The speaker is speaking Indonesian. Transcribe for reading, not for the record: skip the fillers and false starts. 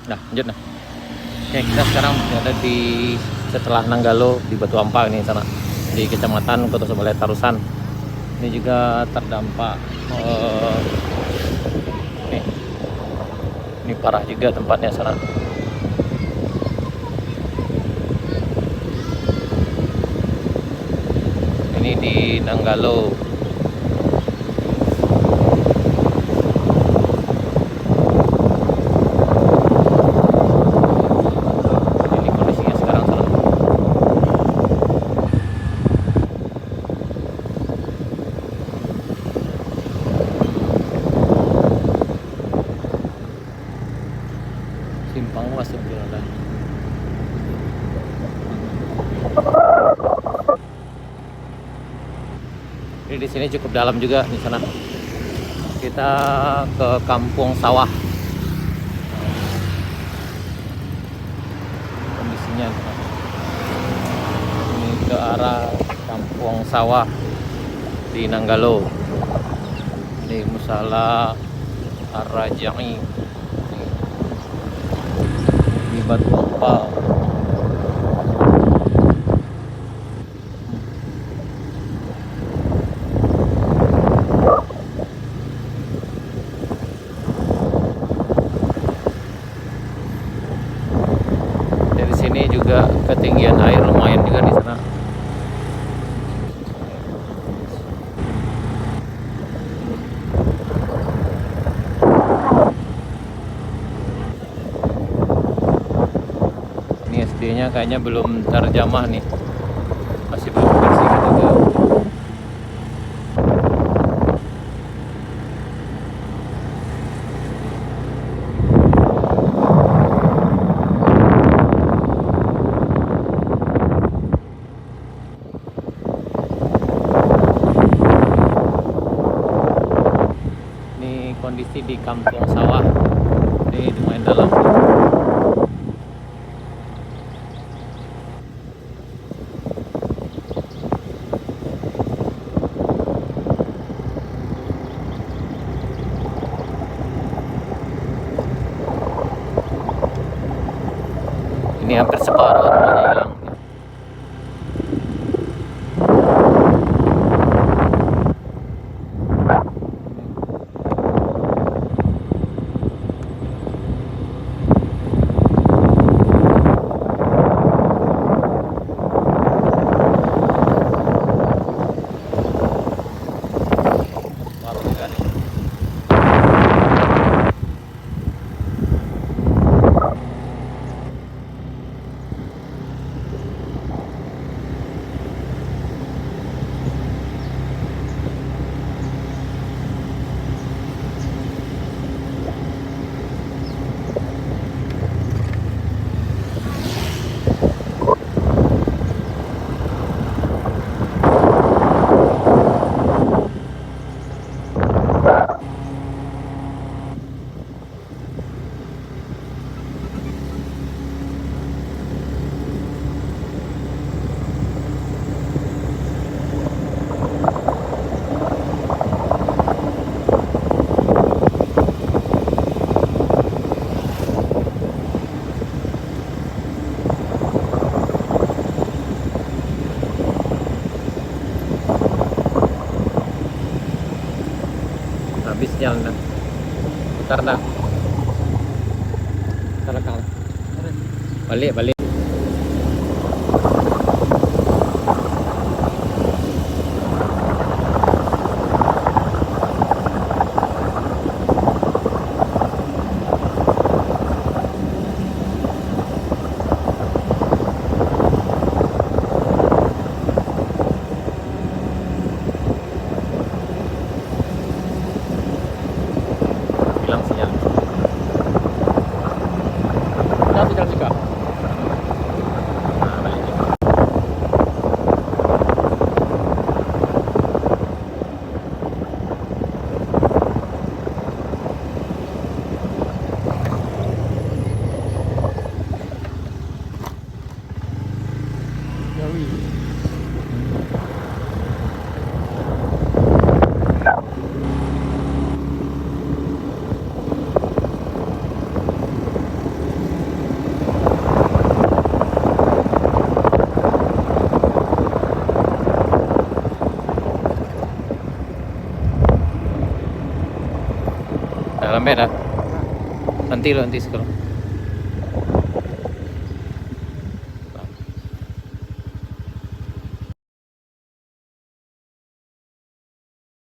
Nah, lanjut nah. Oke, kita sekarang berada di setelah Nanggalo di Batu Ampar ini sana di Kecamatan Kota Sebalaya Tarusan. Ini juga terdampak nih, ini parah juga tempatnya sana. Ini di Nanggalo. Ini kondisinya sekarang sana. Simpang masuk jalan. Ini di sini cukup dalam juga di sana. Kita ke Kampung Sawah. Kondisinya ini ke arah Kampung Sawah di Nanggalo. Ini Musala Ar-Raja'i di Batu Ampar. Dari sini juga ketinggian air lumayan juga di sana. Ini SD-nya kayaknya belum terjamah nih, masih belum bersih juga. Ini kondisi di Kampung Sawah, ini lumayan dalam. Ini hampir separuh rumahnya hilang. Separuh juga nih. Habis jalan dah. Putar dah. Putar. Balik. Hilang sinyal. Udah tinggal juga. Nah, balik. Lambat dah. Nanti lo nanti sekarang.